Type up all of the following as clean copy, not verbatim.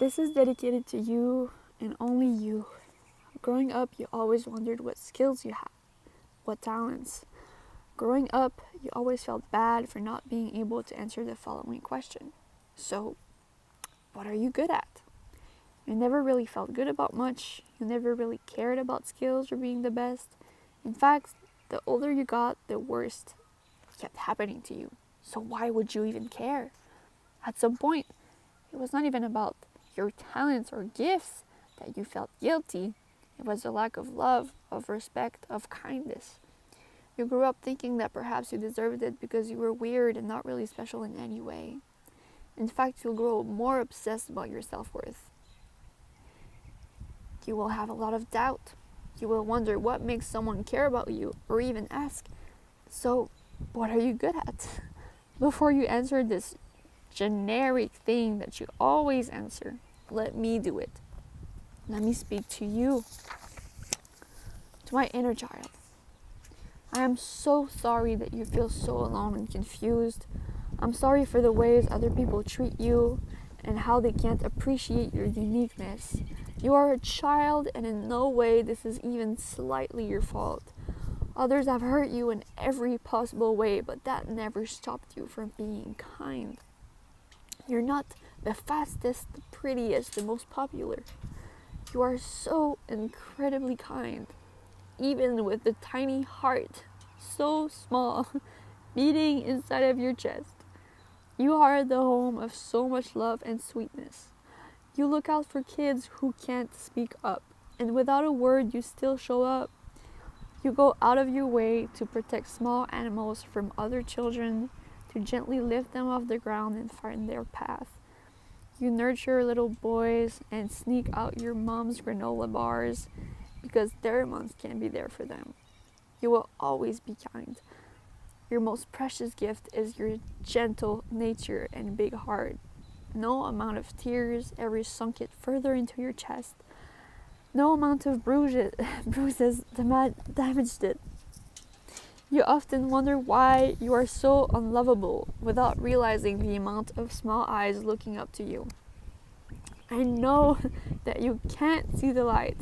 This is dedicated to you and only you. Growing up, you always wondered what skills you had, what talents. Growing up, you always felt bad for not being able to answer the following question. So, what are you good at? You never really felt good about much. You never really cared about skills or being the best. In fact, the older you got, the worse kept happening to you. So why would you even care? At some point, it was not even about your talents or gifts that you felt guilty. It was the lack of love, of respect, of kindness. You grew up thinking that perhaps you deserved it because you were weird and not really special in any way. In fact, you'll grow more obsessed about your self-worth. You will have a lot of doubt. You will wonder what makes someone care about you, or even ask, so what are you good at? Before you answer this generic thing that you always answer, let me do it. Let me speak to you, to my inner child. I am so sorry that you feel so alone and confused. I'm sorry for the ways other people treat you and how they can't appreciate your uniqueness. You are a child, and in no way this is even slightly your fault. Others have hurt you in every possible way, but that never stopped you from being kind. You're not the fastest, the prettiest, the most popular. You are so incredibly kind, even with the tiny heart, so small, beating inside of your chest. You are the home of so much love and sweetness. You look out for kids who can't speak up, and without a word you still show up. You go out of your way to protect small animals from other children, to gently lift them off the ground and find their path. You nurture little boys and sneak out your mom's granola bars because their moms can't be there for them. You will always be kind. Your most precious gift is your gentle nature and big heart. No amount of tears ever sunk it further into your chest. No amount of bruises damaged it. You often wonder why you are so unlovable without realizing the amount of small eyes looking up to you. I know that you can't see the light.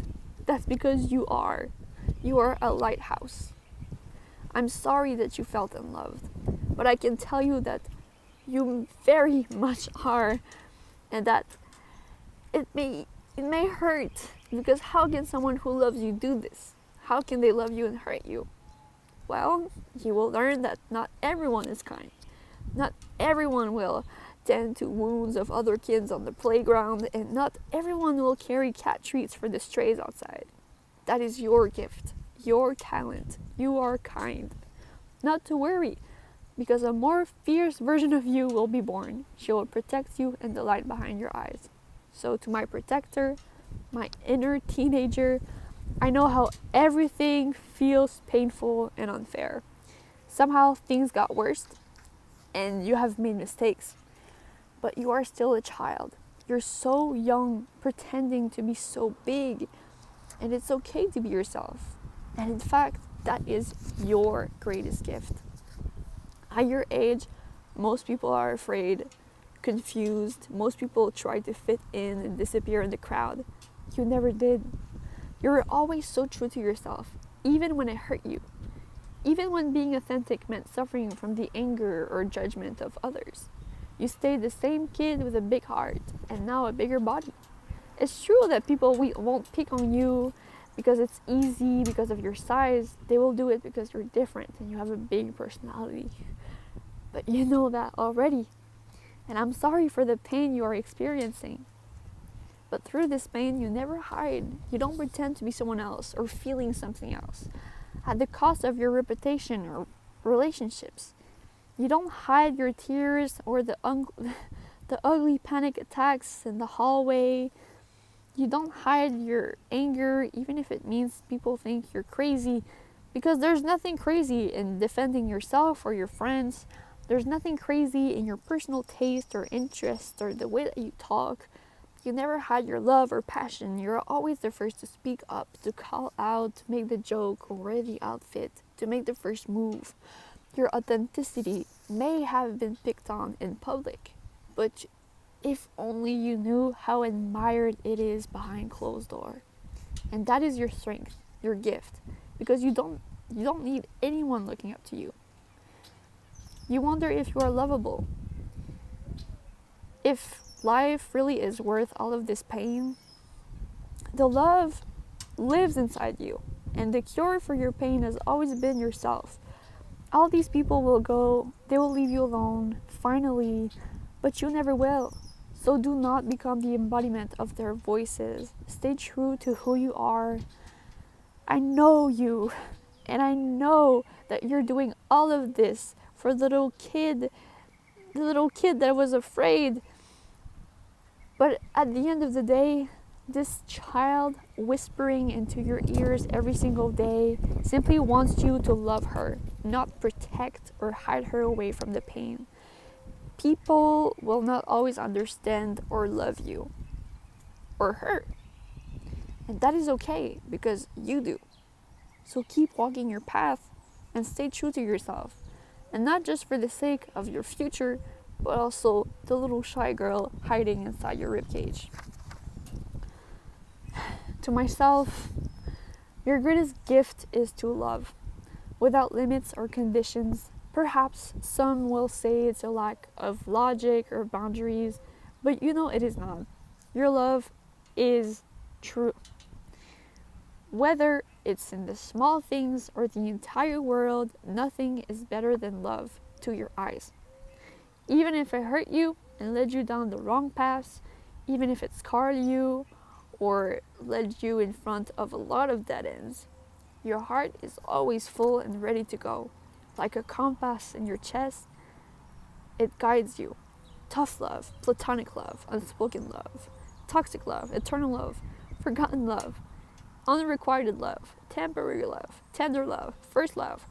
That's because you are. You are a lighthouse. I'm sorry that you felt unloved, but I can tell you that you very much are, and that it may hurt, because how can someone who loves you do this? How can they love you and hurt you? Well, you will learn that not everyone is kind. Not everyone will tend to wounds of other kids on the playground, and not everyone will carry cat treats for the strays outside. That is your gift, your talent. You are kind. Not to worry, because a more fierce version of you will be born. She will protect you and the light behind your eyes. So to my protector, my inner teenager, I know how everything feels painful and unfair. Somehow things got worse and you have made mistakes, but you are still a child. You're so young, pretending to be so big, and it's okay to be yourself. And in fact, that is your greatest gift. At your age, most people are afraid, confused. Most people try to fit in and disappear in the crowd. You never did. You were always so true to yourself, even when it hurt you. Even when being authentic meant suffering from the anger or judgment of others. You stayed the same kid with a big heart and now a bigger body. It's true that people won't pick on you because it's easy, because of your size. They will do it because you're different and you have a big personality. But you know that already. And I'm sorry for the pain you are experiencing. But through this pain, you never hide. You don't pretend to be someone else or feeling something else at the cost of your reputation or relationships. You don't hide your tears or the ugly panic attacks in the hallway. You don't hide your anger, even if it means people think you're crazy, because there's nothing crazy in defending yourself or your friends. There's nothing crazy in your personal taste or interest or the way that you talk. You never hide your love or passion. You're always the first to speak up, to call out, to make the joke or wear the outfit, to make the first move. Your authenticity may have been picked on in public, but If only you knew how admired it is behind closed door. And that is your strength, your gift, because you don't need anyone looking up to you. You wonder if you are lovable. If life really is worth all of this pain, the love lives inside you, and the cure for your pain has always been yourself. All these people will go, they will leave you alone, finally, but you never will. So do not become the embodiment of their voices. Stay true to who you are. I know you, and I know that you're doing all of this for the little kid that was afraid. But at the end of the day, this child whispering into your ears every single day simply wants you to love her, not protect or hide her away from the pain. People will not always understand or love you or her. And that is okay because you do. So keep walking your path and stay true to yourself. And not just for the sake of your future, but also the little shy girl hiding inside your ribcage. To myself, your greatest gift is to love, without limits or conditions. Perhaps some will say it's a lack of logic or boundaries, but you know it is not. Your love is true. Whether it's in the small things or the entire world, nothing is better than love to your eyes. Even if it hurt you and led you down the wrong path, even if it scarred you or led you in front of a lot of dead ends, your heart is always full and ready to go. Like a compass in your chest, it guides you. Tough love, platonic love, unspoken love, toxic love, eternal love, forgotten love, unrequited love, temporary love, tender love, first love.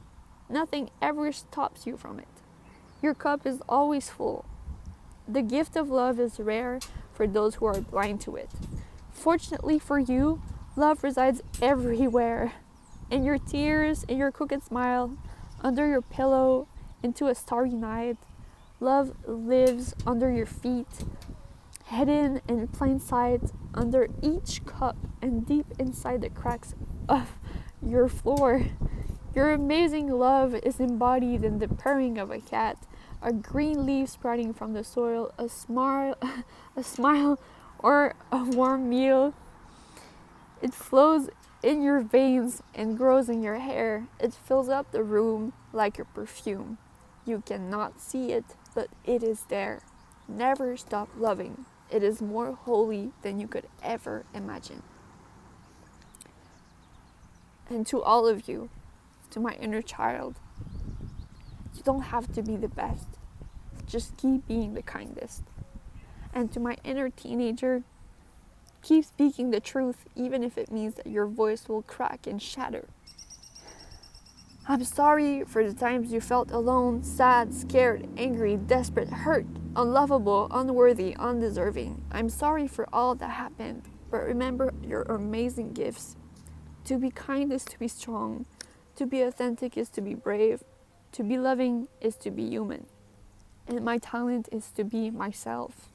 Nothing ever stops you from it. Your cup is always full. The gift of love is rare for those who are blind to it. Fortunately for you, love resides everywhere. In your tears, in your crooked smile, under your pillow, into a starry night. Love lives under your feet, hidden in plain sight, under each cup and deep inside the cracks of your floor. Your amazing love is embodied in the purring of a cat, a green leaf sprouting from the soil, a smile, or a warm meal. It flows in your veins and grows in your hair. It fills up the room like a perfume. You cannot see it, but it is there. Never stop loving. It is more holy than you could ever imagine. And to all of you, to my inner child, you don't have to be the best. Just keep being the kindest. And to my inner teenager, keep speaking the truth, even if it means that your voice will crack and shatter. I'm sorry for the times you felt alone, sad, scared, angry, desperate, hurt, unlovable, unworthy, undeserving. I'm sorry for all that happened, but remember your amazing gifts. To be kind is to be strong. To be authentic is to be brave. To be loving is to be human. And my talent is to be myself.